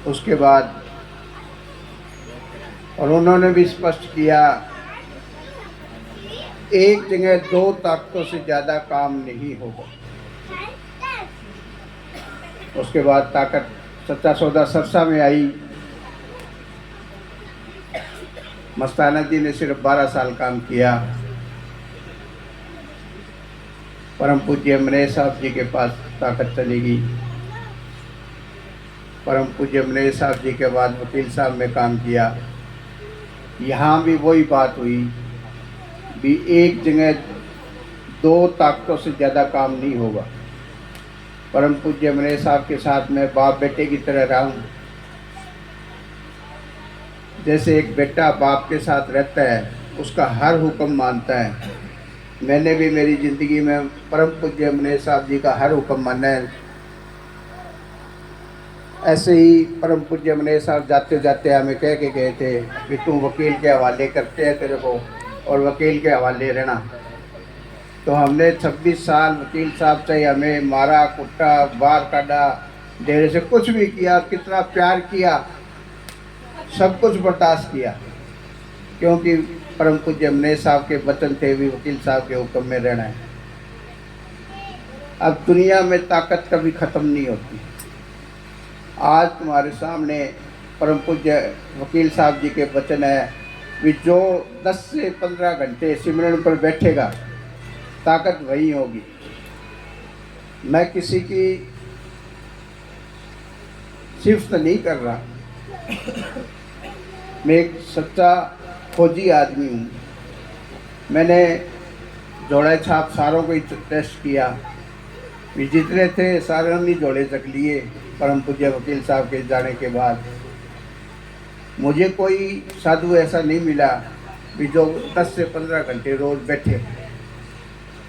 उसके बाद और उन्होंने भी स्पष्ट किया, एक जगह दो ताकतों से ज़्यादा काम नहीं होगा। उसके बाद ताकत सच्चा सौदा सरसा में आई। मस्ताना जी ने सिर्फ 12 साल काम किया। परम पूज्य मनेश साहब जी के पास ताकत चली गई। परम पूज्य मनेश साहब जी के बाद वकील साहब में काम किया। यहाँ भी वही बात हुई भी एक जगह दो ताकतों से ज़्यादा काम नहीं होगा। परम पूज्य मनेश साहब के साथ मैं बाप बेटे की तरह रहा हूँ। जैसे एक बेटा बाप के साथ रहता है, उसका हर हुक्म मानता है, मैंने भी मेरी ज़िंदगी में परम पूज्य मनेश साहब जी का हर हुक्म माना है। ऐसे ही परम पूज्य मनेश साहब जाते जाते हमें कह के गए थे कि तू वकील के हवाले करते हैं तेरे को, और वकील के हवाले रहना। तो हमने 26 साल वकील साहब से हमें मारा कुटा, बाहर काटा, डेरे से कुछ भी किया, कितना प्यार किया, सब कुछ बर्दाश्त किया, क्योंकि परम पूज्य मनेश साहब के वचन थे भी वकील साहब के हुक्म में रहना है। अब दुनिया में ताकत कभी ख़त्म नहीं होती। आज तुम्हारे सामने परम पूज्य वकील साहब जी के वचन है कि जो 10 से 15 घंटे सिमरन पर बैठेगा ताकत वही होगी। मैं किसी की सिफ्त नहीं कर रहा, मैं एक सच्चा फौजी आदमी हूँ। मैंने जोड़े छाप सारों को ही टेस्ट किया, भी जितने थे सारे नहीं जोड़े तक लिए। परम पूज्य वकील साहब के जाने के बाद मुझे कोई साधु ऐसा नहीं मिला भी जो 10 से 15 घंटे रोज़ बैठे।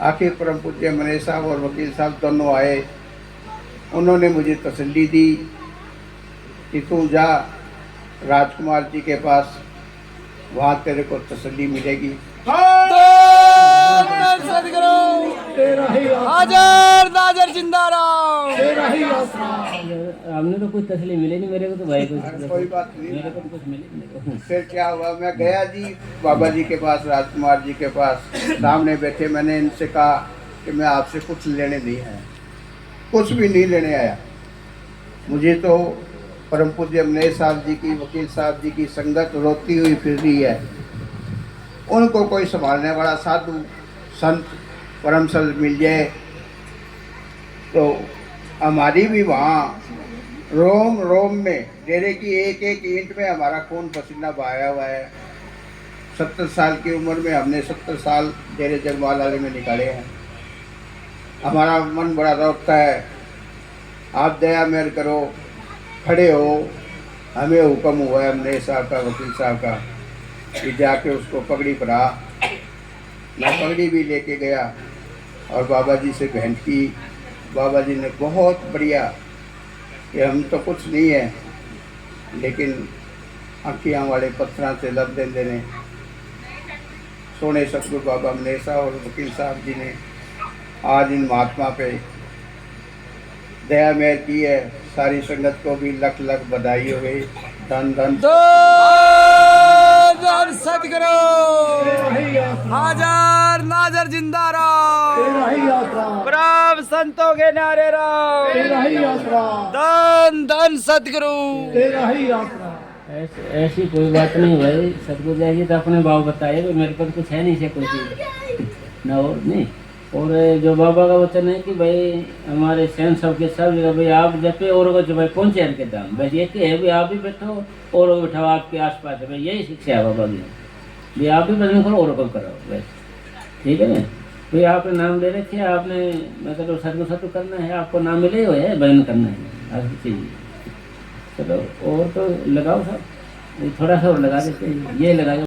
आखिर परम पूज्य मनेश साहब और वकील साहब दोनों आए, उन्होंने मुझे तसल्ली दी कि तू जा राजकुमार जी के पास, वहाँ तेरे को तसल्ली मिलेगी। हाजर नाजर जिंदा रहो। हमने तो कुछ तसल्ली मिले नहीं मेरे को, तो भाई कोई बात नहीं, मेरे को तो कुछ मिले नहीं। फिर क्या हुआ, मैं गया जी बाबा जी के पास, राजकुमार जी के पास, सामने बैठे। मैंने इनसे कहा कि मैं आपसे कुछ लेने नहीं आया, कुछ भी नहीं लेने आया। मुझे तो परम पूज्य मनेश साहब जी की, वकील साहब जी की संगत रोती हुई फिर रही है। उनको कोई संभालने वाला साधु संत परम संत मिल जाए तो हमारी भी वहाँ रोम रोम में, डेरे की एक एक ईंट में हमारा खून पसीना बहाया हुआ है। 70 साल की उम्र में हमने 70 साल डेरे जगमाल वाले में निकाले हैं। हमारा मन बड़ा रोकता है, आप दया मेहर करो, खड़े हो। हमें हुक्म हुआ है मनेश साहब का, वकील साहब का, कि जाके उसको पगड़ी पड़ा। मैं पगड़ी भी लेके गया और बाबा जी से भेंट की। बाबा जी ने बहुत बढ़िया कि हम तो कुछ नहीं है, लेकिन आँखियाँ वाले पत्थर से लब दे देने सोने सतगुरु बाबा मनेश साहब और वकील साहब जी ने आज इन महात्मा पे दया मेहर की है। सारी संगत को भी लख लख बधाई हो गई। धन धन सदगुरु हाजर नाजर जिंदा रहो। ब्रह्म संतों के नारे रहो। धन धन सदगुरु। ऐसी कोई बात नहीं भाई, सदगुरु जैसी तो अपने बाबा बताए, मेरे पास कुछ है नहीं से कोई चीज ना और नहीं। और जो बाबा का वचन है कि भाई हमारे सैन सब के सब जगह भाई आप जपे और को जो भाई पहुँचे के दाम, बस ये है भी आप भी बैठो और बैठाओ आपके आसपास है भाई, यही शिक्षा है बाबा की। भाई आप भी भजन करो और को कराओ बस, ठीक है ना। भाई आपने नाम ले रखे, आपने मतलब सत्व सत्व करना है, आपको नाम मिले हुए है, भजन करना है आज चीज़। चलो और तो लगाओ सब, थोड़ा सा और लगा देते हैं, ये लगाओ।